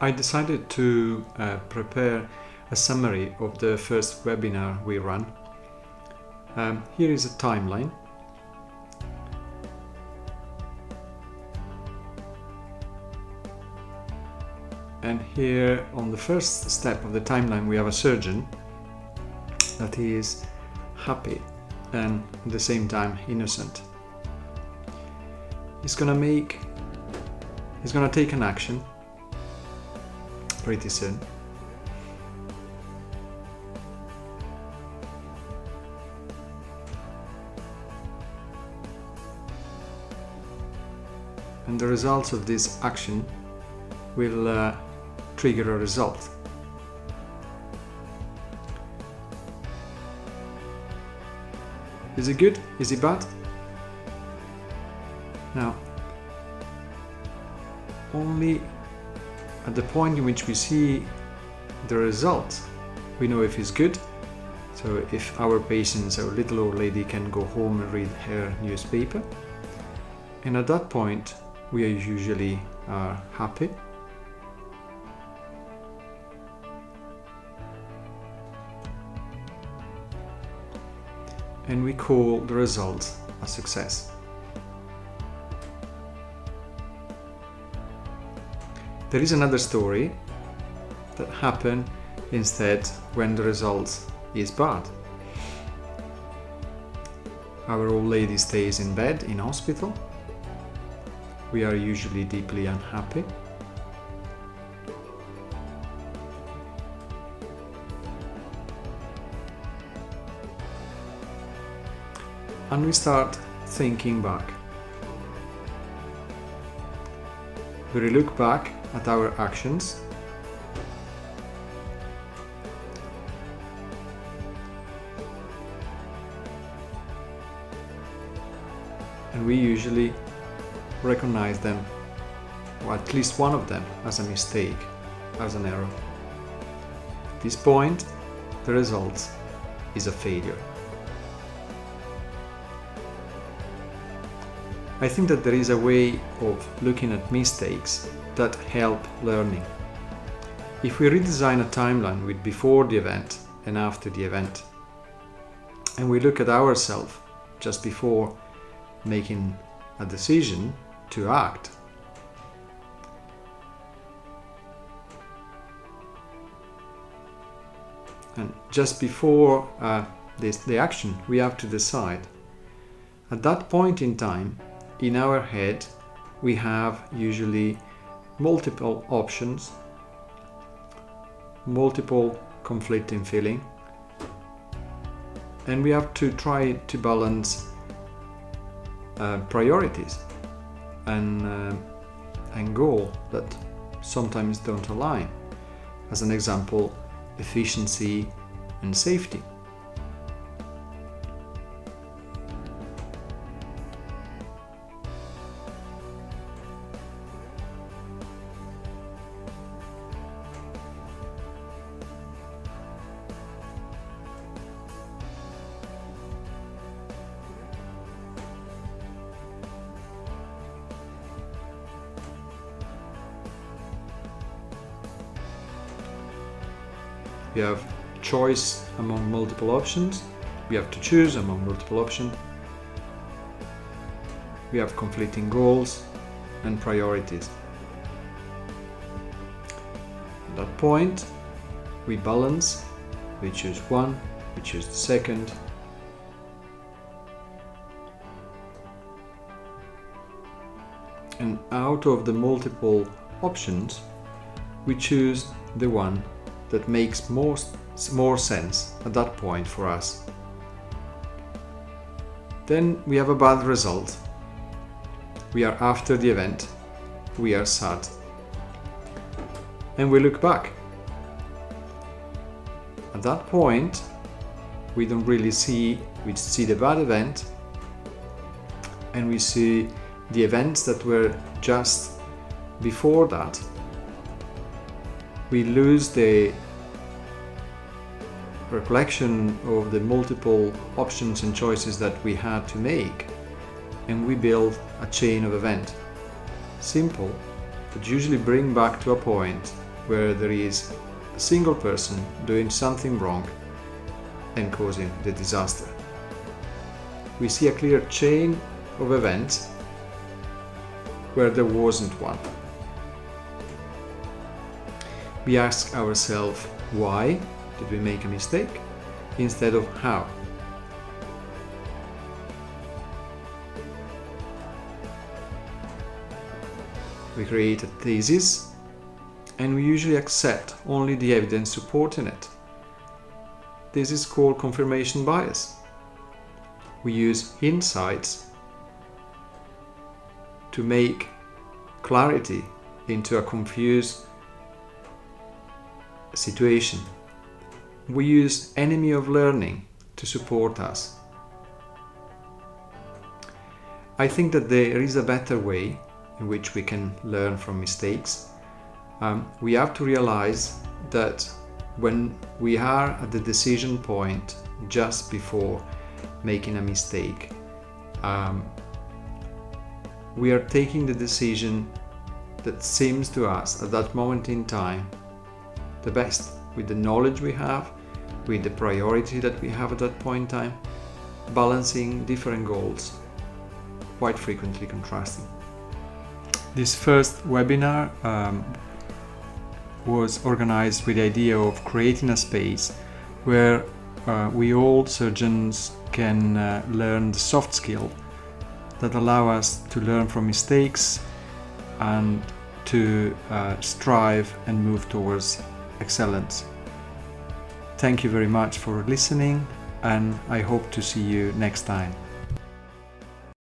I decided to prepare a summary of the first webinar we ran. Here is a timeline. And here on the first step of the timeline we have a surgeon that is happy and at the same time innocent. He's gonna take an action pretty soon. And the results of this action will trigger a result. Is it good? Is it bad? Now, only at the point in which we see the result, we know if it's good. So if our patient, our little old lady, can go home and read her newspaper. And at that point, we are usually happy. And we call the result a success. There is another story that happened instead when the result is bad. Our old lady stays in bed in hospital. We are usually deeply unhappy. And we start thinking back. We look back at our actions. And we usually recognize them, or at least one of them, as a mistake, as an error. At this point, the result is a failure. I think that there is a way of looking at mistakes that help learning. If we redesign a timeline with before the event and after the event, and we look at ourselves just before making a decision to act, and just before the action, we have to decide. At that point in time, in our head, we have usually multiple options, multiple conflicting feelings, and we have to try to balance priorities and goal that sometimes don't align. As an example, efficiency and safety. We have choice among multiple options. We have to choose among multiple options. We have conflicting goals and priorities. At that point, we balance. We choose one, we choose the second. And out of the multiple options, we choose the one that makes more sense at that point for us. Then we have a bad result. We are after the event. We are sad. And we look back. At that point, we don't really see the bad event, and we see the events that were just before that. We lose the recollection of the multiple options and choices that we had to make, and we build a chain of events. Simple, but usually bring back to a point where there is a single person doing something wrong and causing the disaster. We see a clear chain of events where there wasn't one. We ask ourselves, why did we make a mistake, instead of how. We create a thesis, and we usually accept only the evidence supporting it. This is called confirmation bias. We use insights to make clarity into a confused situation. We use enemy of learning to support us. I think that there is a better way in which we can learn from mistakes. We have to realize that when we are at the decision point just before making a mistake, we are taking the decision that seems to us at that moment in time the best, with the knowledge we have, with the priority that we have at that point in time, balancing different goals, quite frequently contrasting. This first webinar was organized with the idea of creating a space where we all surgeons can learn the soft skills that allow us to learn from mistakes and to strive and move towards excellence. Thank you very much for listening, and I hope to see you next time.